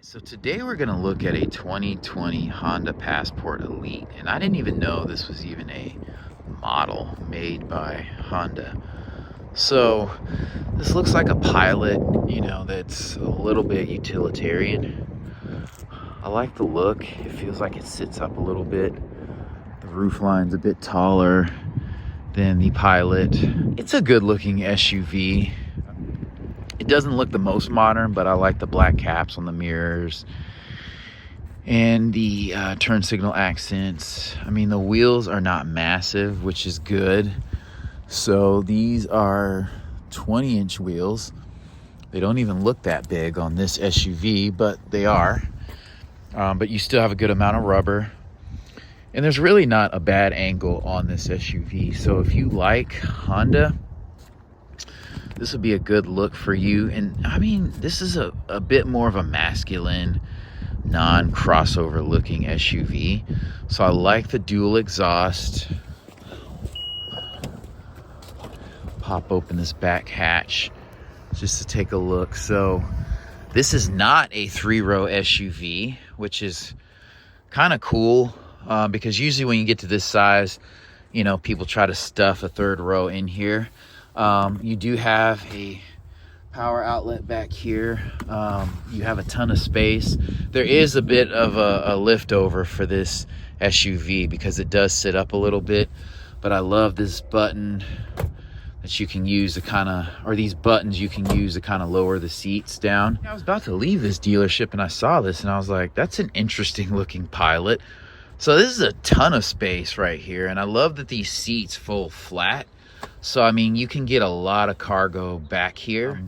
So today we're going to look at a 2020 Honda Passport Elite, and I didn't even know this was even a model made by Honda. So this looks like a Pilot, that's a little bit utilitarian. I like the look. It feels like it sits up a little bit. The roof line's a bit taller than the Pilot. It's a good looking SUV. It doesn't look the most modern, but I like the black caps on the mirrors and the turn signal accents. I mean, the wheels are not massive, which is good. So these are 20-inch wheels. They don't even look that big on this SUV, but they are. But you still have a good amount of rubber. And there's really not a bad angle on this SUV. So if you like Honda, this would be a good look for you. And I mean, this is a bit more of a masculine, non-crossover looking SUV. So I like the dual exhaust. Pop open this back hatch just to take a look. So this is not a 3-row SUV, which is kind of cool because usually when you get to this size, people try to stuff a 3rd row in here. You do have a power outlet back here. You have a ton of space. There is a bit of a liftover for this SUV because it does sit up a little bit, but I love this button that you can use to these buttons you can use to kind of lower the seats down. I was about to leave this dealership and I saw this and I was like, that's an interesting looking Pilot. So this is a ton of space right here, and I love that these seats fold flat. So, I mean, you can get a lot of cargo back here.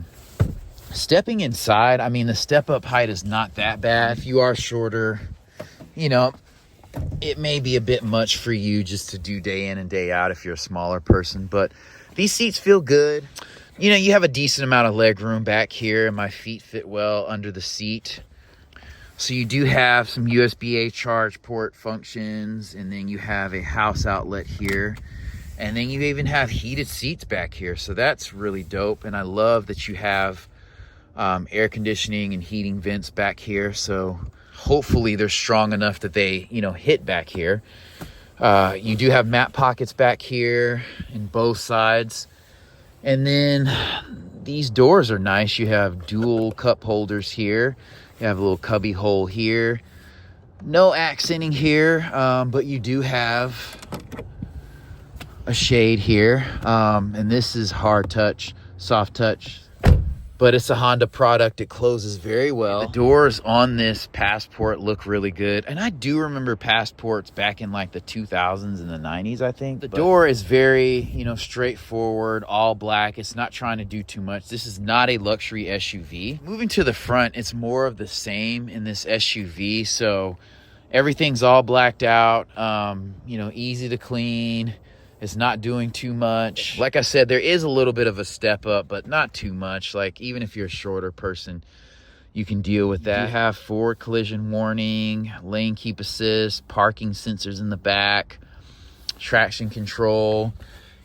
Stepping inside, I mean, the step-up height is not that bad. If you are shorter, it may be a bit much for you just to do day in and day out if you're a smaller person. But these seats feel good. You have a decent amount of leg room back here, and my feet fit well under the seat. So you do have some USB-A charge port functions, and then you have a house outlet here. And then you even have heated seats back here. So that's really dope. And I love that you have air conditioning and heating vents back here. So hopefully they're strong enough that they, hit back here. You do have map pockets back here in both sides. And then these doors are nice. You have dual cup holders here. You have a little cubby hole here. No accenting here, but you do have a shade here, and this is hard touch, soft touch, but it's a Honda product. It closes very well. The doors on this Passport look really good, and I do remember Passports back in like the 2000s and the 90s, I think. The door is very, straightforward, all black. It's not trying to do too much. This is not a luxury SUV. Moving to the front, it's more of the same in this SUV, so everything's all blacked out, easy to clean. It's not doing too much. Like I said, there is a little bit of a step up, but not too much. Like, even if you're a shorter person, you can deal with that. You have forward collision warning, lane keep assist, parking sensors in the back, traction control.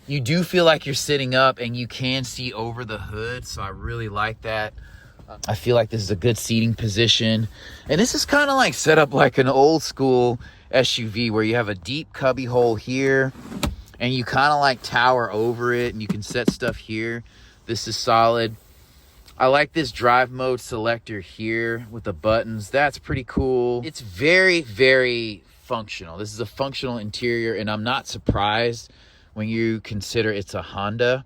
You do feel like you're sitting up and you can see over the hood, so I really like that. I feel like this is a good seating position. And this is kind of like set up like an old school SUV where you have a deep cubby hole here, and you kind of like tower over it, and you can set stuff here. This is solid. I like this drive mode selector here with the buttons. That's pretty cool. It's very, very functional. This is a functional interior, and I'm not surprised when you consider it's a Honda.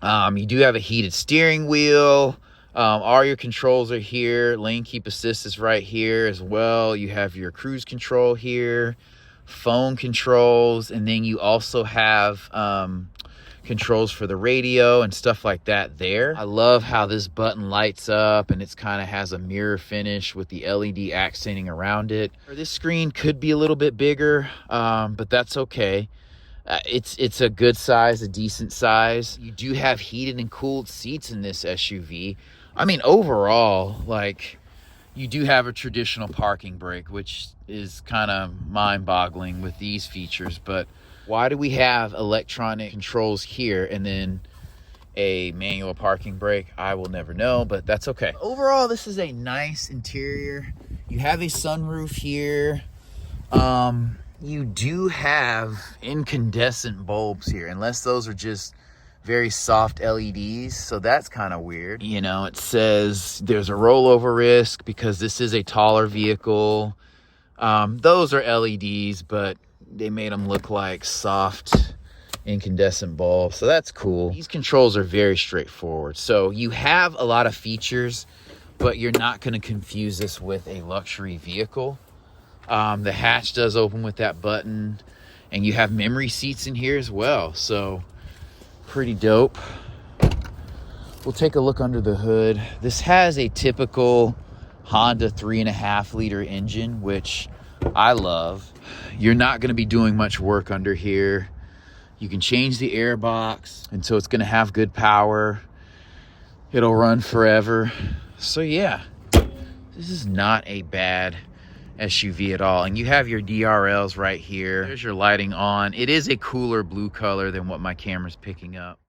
You do have a heated steering wheel. All your controls are here. Lane keep assist is right here as well. You have your cruise control here, phone controls, and then you also have controls for the radio and stuff like that there. I love how this button lights up, and it's kind of has a mirror finish with the LED accenting around it. This screen could be a little bit bigger, but that's okay. It's a good size, a decent size. You do have heated and cooled seats in this SUV. I mean, overall, like, you do have a traditional parking brake, which is kind of mind-boggling with these features. But why do we have electronic controls here and then a manual parking brake. I will never know, but that's okay. Overall, this is a nice interior. You have a sunroof here. You do have incandescent bulbs here, unless those are just very soft LEDs, so that's kind of weird. You know, it says there's a rollover risk because this is a taller vehicle. Those are LEDs, but they made them look like soft incandescent bulbs, so that's cool. These controls are very straightforward. So you have a lot of features, but you're not going to confuse this with a luxury vehicle. The hatch does open with that button, and you have memory seats in here as well, so pretty dope. We'll take a look under the hood. This has a typical Honda 3.5 liter engine, which I love. You're not going to be doing much work under here. You can change the air box, and so it's going to have good power. It'll run forever. So yeah, this is not a bad SUV at all. And you have your DRLs right here. There's your lighting on. It is a cooler blue color than what my camera's picking up.